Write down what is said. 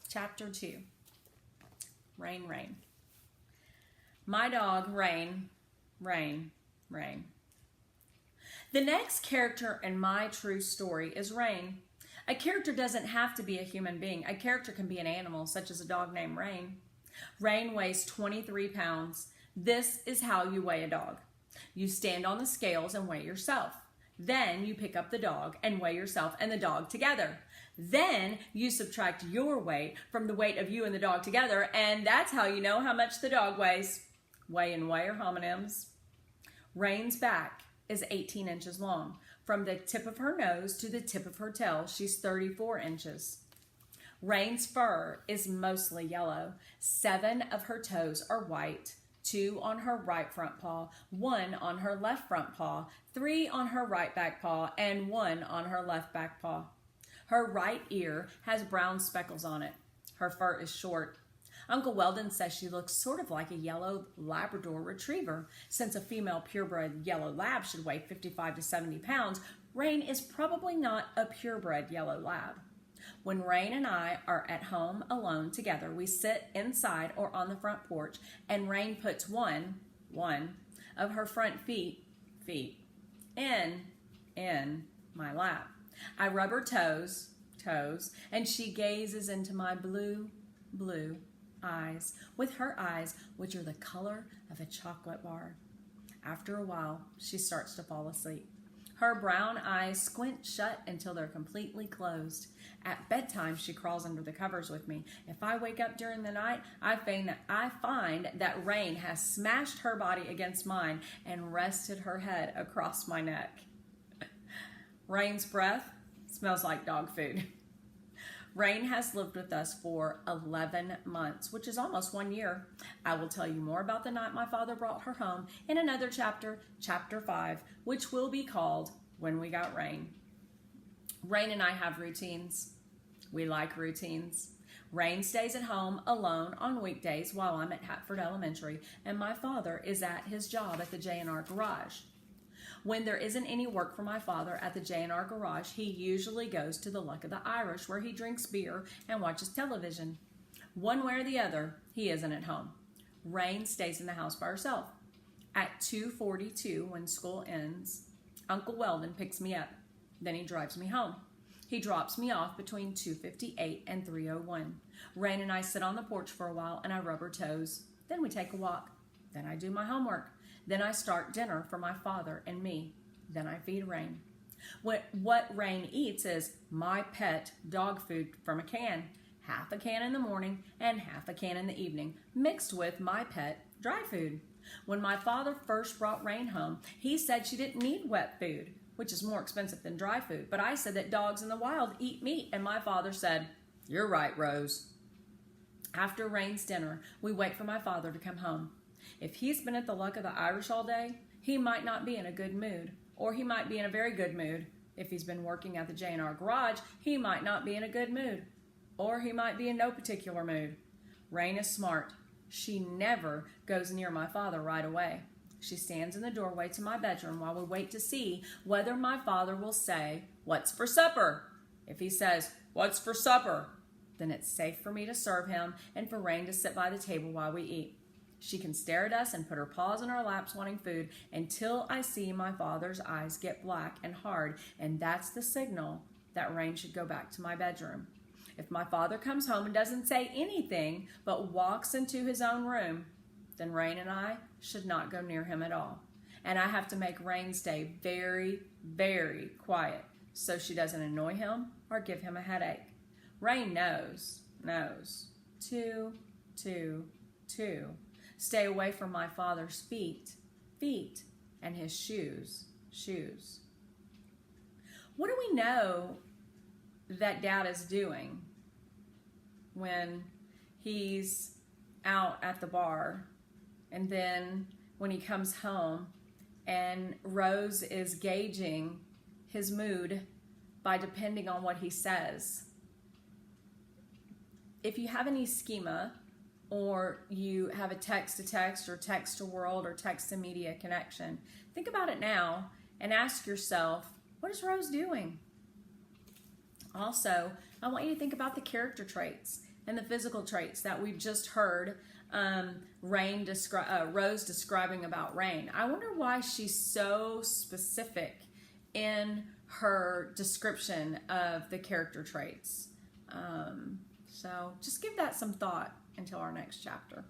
Chapter 2. Rain, Rain. My dog, Rain, Rain, Rain. The next character in my true story is Rain. A character doesn't have to be a human being. A character can be an animal, such as a dog named Rain. Rain weighs 23 pounds. This is how you weigh a dog. You stand on the scales and weigh yourself. Then you pick up the dog and weigh yourself and the dog together. Then you subtract your weight from the weight of you and the dog together, and that's how you know how much the dog weighs. Weigh and weigh are homonyms. Rain's back is 18 inches long. From the tip of her nose to the tip of her tail, she's 34 inches. Rain's fur is mostly yellow. 7 of her toes are white. 2 on her right front paw, 1 on her left front paw, 3 on her right back paw, and 1 on her left back paw. Her right ear has brown speckles on it. Her fur is short. Uncle Weldon says she looks sort of like a yellow Labrador retriever. Since a female purebred yellow lab should weigh 55 to 70 pounds, Rain is probably not a purebred yellow lab. When Rain and I are at home alone together, we sit inside or on the front porch, and Rain puts one of her front feet in my lap. I rub her toes, and she gazes into my blue eyes with her eyes, which are the color of a chocolate bar. After a while, she starts to fall asleep. Her brown eyes squint shut until they're completely closed. At bedtime, she crawls under the covers with me. If I wake up during the night, I find that Rain has smashed her body against mine and rested her head across my neck. Rain's breath smells like dog food. Rain has lived with us for 11 months, which is almost 1 year. I will tell you more about the night my father brought her home in another chapter, Chapter 5, which will be called When We Got Rain. Rain and I have routines. We like routines. Rain stays at home alone on weekdays while I'm at Hatford Elementary, and my father is at his job at the J&R garage. When there isn't any work for my father at the J&R garage, he usually goes to the Luck of the Irish, where he drinks beer and watches television. One way or the other, he isn't at home. Rain stays in the house by herself. At 2:42, when school ends, Uncle Weldon picks me up. Then he drives me home. He drops me off between 2:58 and 3:01. Rain and I sit on the porch for a while, and I rub her toes. Then we take a walk. Then I do my homework. Then I start dinner for my father and me. Then I feed Rain. What Rain eats is my pet dog food from a can. Half a can in the morning and half a can in the evening, mixed with my pet dry food. When my father first brought Rain home, he said she didn't need wet food, which is more expensive than dry food. But I said that dogs in the wild eat meat, and my father said, "You're right, Rose." After Rain's dinner, we wait for my father to come home. If he's been at the Luck of the Irish all day, he might not be in a good mood, or he might be in a very good mood. If he's been working at the J&R garage, he might not be in a good mood, or he might be in no particular mood. Rain is smart. She never goes near my father right away. She stands in the doorway to my bedroom while we wait to see whether my father will say, "What's for supper?" If he says, "What's for supper?" then it's safe for me to serve him and for Rain to sit by the table while we eat. She can stare at us and put her paws in our laps wanting food until I see my father's eyes get black and hard, and that's the signal that Rain should go back to my bedroom. If my father comes home and doesn't say anything but walks into his own room, then Rain and I should not go near him at all. And I have to make Rain stay very, very quiet so she doesn't annoy him or give him a headache. Rain knows. 2, 2, 2. Stay away from my father's feet, and his shoes. What do we know that Dad is doing when he's out at the bar, and then when he comes home and Rose is gauging his mood by depending on what he says? If you have any schema, or you have a text-to-text or text-to-world or text-to-media connection, think about it now and ask yourself, what is Rose doing? Also, I want you to think about the character traits and the physical traits that we just heard Rose describing about Rain. I wonder why she's so specific in her description of the character traits. So just give that some thought until our next chapter.